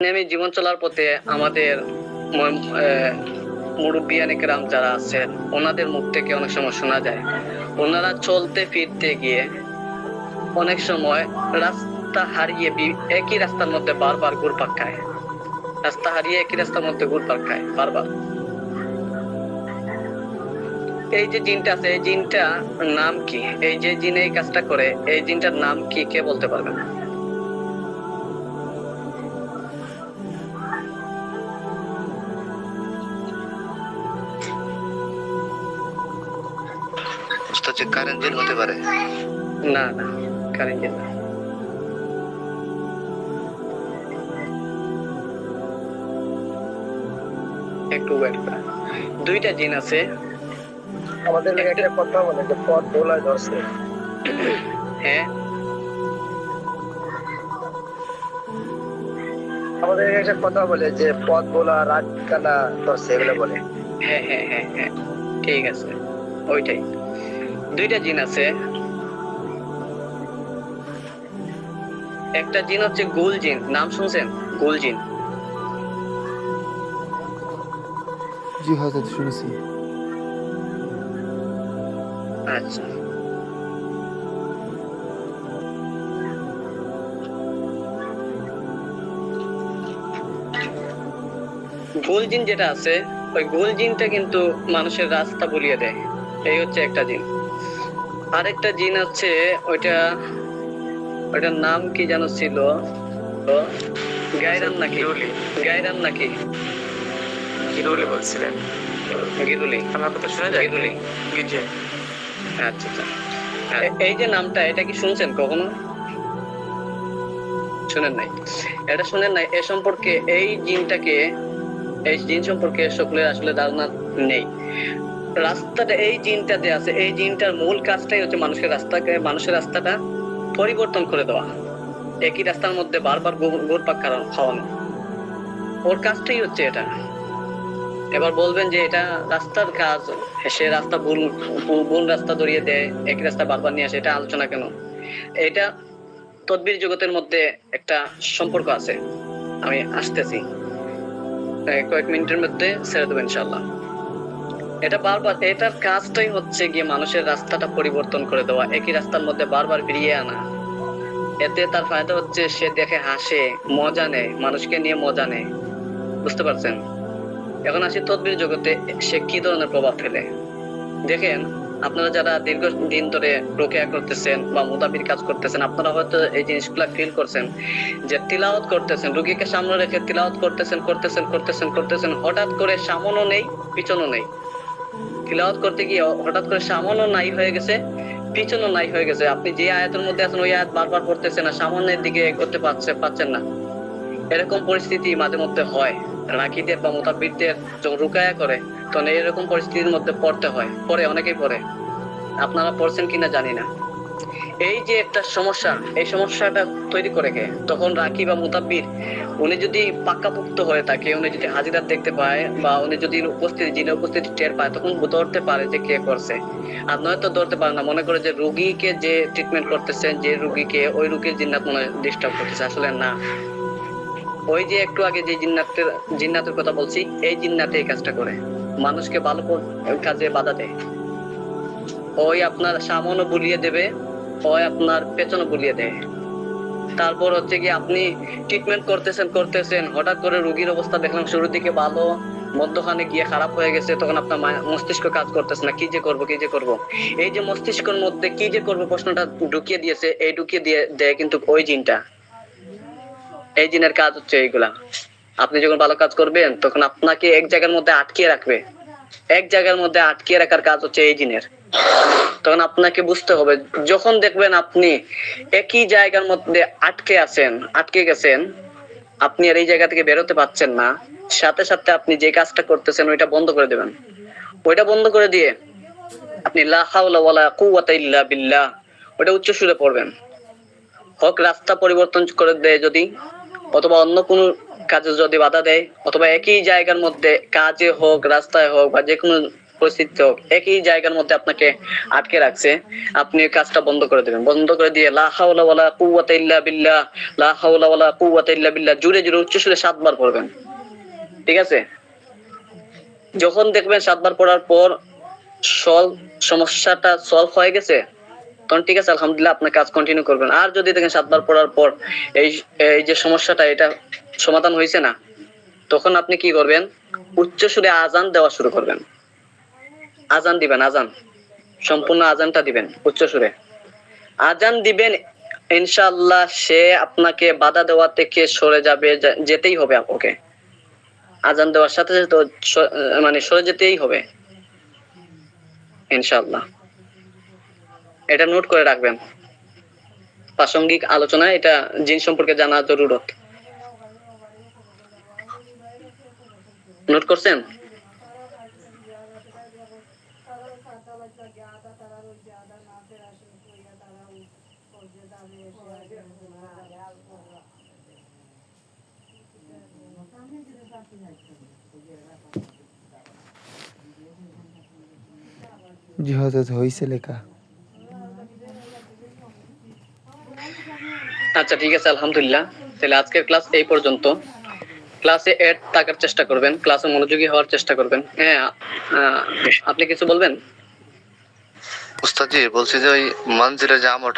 আমি জীবন চলার পথে আমাদের মুরব্বিয়ান একরাম যারা আছেন ওনাদের মুখ থেকে অনেক সময় শোনা যায় ওনারা চলতে ফিরতে গিয়ে অনেক সময় রাস্তা হারিয়ে একই রাস্তার মধ্যে বারবার ঘুরপাক খায়। রাস্তা হারিয়ে একই রাস্তার মধ্যে ঘুরপাক খায় বারবার। এই যে জিনটা আছে এই জিনটার নাম কি? এই যে জিন এই কাজটা করে এই জিনটার নাম কি কে বলতে পারবেন? উস্তাদ যে কারেন্ট জিন হতে পারে? না না, কারেন্ট জিন না। একটু ওয়েট করেন। দুইটা জিন আছে। আমাদের একটা কথা বলে যে পথ ভোলা ধরছে। হ্যাঁ, আমাদের একটা কথা বলে যে পথ ভোলা রাত কানা ধরছে, এগুলো বলে। হ্যাঁ হ্যাঁ হ্যাঁ হ্যাঁ, ঠিক আছে, ওইটাই। দুইটা জিন আছে। একটা জিন হচ্ছে গুল জিন, নাম শুনছেন? গুল জিন। জি হযরত, শুনেছি। আচ্ছা, গুল জিন যেটা আছে ওই গুল জিনটা কিন্তু মানুষের রাস্তা বলিয়ে দেয়। এই হচ্ছে একটা জিন। আরেকটা জিন আছে, ওইটার নাম কি যেন ছিল, গায়রান নাকি? গায়রান নাকি গিরুলি বলছিলেন? গিরুলি। আমার কথা শোনা যায়? গিরুলি। জি। আচ্ছা আচ্ছা। এই যে নামটা, এটা কি শুনছেন কখনো? শুনেন নাই? এটা শুনেন নাই? এ সম্পর্কে এই জিনটাকে, এই জিন সম্পর্কে সকলের আসলে ধারণা নেই। রাস্তাটা এই জিনটাতে আছে। এই জিনটার মূল কাজটাই হচ্ছে মানুষের রাস্তাটা পরিবর্তন করে দেওয়া। একই রাস্তার মধ্যে বারবার ঘুরপাক খাওয়ানো, ওর কাজটাই হচ্ছে এটা। এবার বলবেন যে এটা রাস্তার কাজ, সে রাস্তা ভুল রাস্তা ধরিয়ে দেয়, একই রাস্তা বারবার নিয়ে আসে, এটা আলোচনা কেন? এটা তদবির জগতের মধ্যে একটা সম্পর্ক আছে, আমি আসতেছি, কয়েক মিনিটের মধ্যে ছেড়ে দেবো ইনশাল্লাহ। এটা বারবার, এটার কাজটাই হচ্ছে গিয়ে মানুষের রাস্তাটা পরিবর্তন করে দেওয়া, একই রাস্তার মধ্যে বারবার ফিরিয়ে আনা। এতে তার ফায়দা হচ্ছে সে দেখে হাসে, মজা নেয়, মানুষকে নিয়ে মজা নেয়। বুঝতে পারছেন? এখন আসি তদবির জগতে, সে কি ধরনের প্রভাব ফেলে। দেখেন, আপনারা যারা দীর্ঘদিন ধরে রুকিয়া করতেছেন বা মুদাবির কাজ করতেছেন, আপনারা হয়তো এই জিনিসগুলা ফিল করছেন যে তিলাওয়াত করতেছেন, রুগীকে সামনে রেখে তিলাওয়াত করতেছেন, হঠাৎ করে সামনও নেই পিছনও নেই। তিলাওয়াত করতে গিয়ে হঠাৎ করে সামনও নাই হয়ে গেছে, পিছনও নাই হয়ে গেছে। আপনি যে আয়াতের মধ্যে আছেন ওই আয়াত বারবার পড়তেছেন না, সামনের দিকে এগোতে পারছেন না। এরকম পরিস্থিতি মাঝে মধ্যে হয়। রাকিদের বা মুতাব্বিরদের যখন রুকায়া করে তখন এরকম পরিস্থিতির মধ্যে পড়তে হয়, অনেকেই পড়ে। আপনারা পড়ছেন কিনা জানি না। এই যে একটা সমস্যা, এই সমস্যাটা তৈরি করে কে? তখন রাকি বা মুতাব্বির উনি যদি পাক্কাপোক্ত হয়ে থাকে, উনি যদি হাজিরাত দেখতে পায় বা উনি যদি উপস্থিতি টের পায়, তখন ধরতে পারে যে কে করছে। আর নয়তো ধরতে পারে না, মনে করে যে রুগীকে যে ট্রিটমেন্ট করতেছেন, যে রুগীকে, ওই রুগীর জিন্নাত মনে ডিস্টার্ব করতেছে। আসলে না, ওই যে একটু আগে যে জিন্নাতের কথা বলছি, এই জিন্নাতে এই কাজটা করে, মানুষকে ভালো কাজে বাধা দেয়। ওই আপনার সামনও বুলিয়ে দেবে, ওই আপনার পেছনও বুলিয়ে দেয়। তারপর হচ্ছে কি আপনি ট্রিটমেন্ট করতেছেন, হঠাৎ করে রোগীর অবস্থা দেখলাম শুরুর দিকে ভালো, মধ্যখানে গিয়ে খারাপ হয়ে গেছে, তখন আপনার মস্তিষ্ক কাজ করতেছে না, কি যে করব। এই যে মস্তিষ্কের মধ্যে কি যে করব প্রশ্নটা ঢুকিয়ে দিয়েছে, এই ঢুকিয়ে দিয়ে দেয় কিন্তু ওই জিনটা। এই জিনের কাজ হচ্ছে এইগুলা। আপনি যখন ভালো কাজ করবেন তখন আপনাকে এক জায়গার মধ্যে আটকিয়ে রাখবে, এক জায়গার মধ্যে আটকিয়ে রাখার কাজ হচ্ছে এই জিনের। তখন আপনাকে বুঝতে হবে, যখন দেখবেন আপনি একই জায়গার মধ্যে আটকে গেছেন, আপনি আর এই জায়গা থেকে বেরোতে পারছেন না, সাথে সাথে আপনি যে কাজটা করতেছেন ওইটা বন্ধ করে দেবেন। ওইটা বন্ধ করে দিয়ে আপনি লা হাওলা ওয়ালা কুওয়াতা ইল্লা বিল্লাহ ওটা উচ্চ সুরে পড়বেন। হক রাস্তা পরিবর্তন করে দেয় যদি, অথবা অন্য কোনো কাজে যদি বাধা দেয়, অথবা একই জায়গার মধ্যে কাজে হোক, রাস্তায় হোক, বা যে কোনো পরিস্থিতি হোক, একই জায়গার মধ্যে আপনাকে আটকে রাখছে, আপনি কাজটা বন্ধ করে দেবেন। বন্ধ করে দিয়ে লা হাওলা ওয়ালা কুওয়াতা ইল্লা বিল্লাহ, লা হাওলা ওয়ালা কুওয়াতা ইল্লা বিল্লাহ জোরে জোরে উচ্চস্বরে 7 বার পড়বেন। ঠিক আছে? যখন দেখবেন 7 বার পড়ার পর সমস্যাটা সলভ হয়ে গেছে, তখন ঠিক আছে আলহামদুলিল্লাহ আপনার কাজ কন্টিনিউ করবেন। আর যদি দেখেন 7 বার পড়ার পর এই এই যে সমস্যাটা এটা সমাধান হয়েছে না, তখন আপনি কি করবেন? উচ্চ সুরে আজান দেওয়া শুরু করবেন। আজান দিবেন, আজান সম্পূর্ণ আজানটা দিবেন উচ্চ সুরে। আজান দিবেন, ইনশাআল্লাহ সে আপনাকে বাধা দেওয়া থেকে সরে যাবে, যেতেই হবে ওকে। আজান দেওয়ার সাথে সাথে মানে সরে যেতেই হবে ইনশাআল্লাহ। এটা নোট করে রাখবেন। প্রাসঙ্গিক আলোচনা, এটা জিন সম্পর্কে জানা জরুরত। নোট করছেন? জি হজরত, হয়েছে লেখা। আচ্ছা ঠিক আছে আলহামদুলিল্লাহ। তাহলে আজকের ক্লাস এই পর্যন্ত। ক্লাসে এড থাকার চেষ্টা করবেন, ক্লাসে মনোযোগী হওয়ার চেষ্টা করবেন। হ্যাঁ, আপনি কিছু বলবেন? উস্তাদ জি বলছি যে ওই মঞ্জিলে যে আমলটা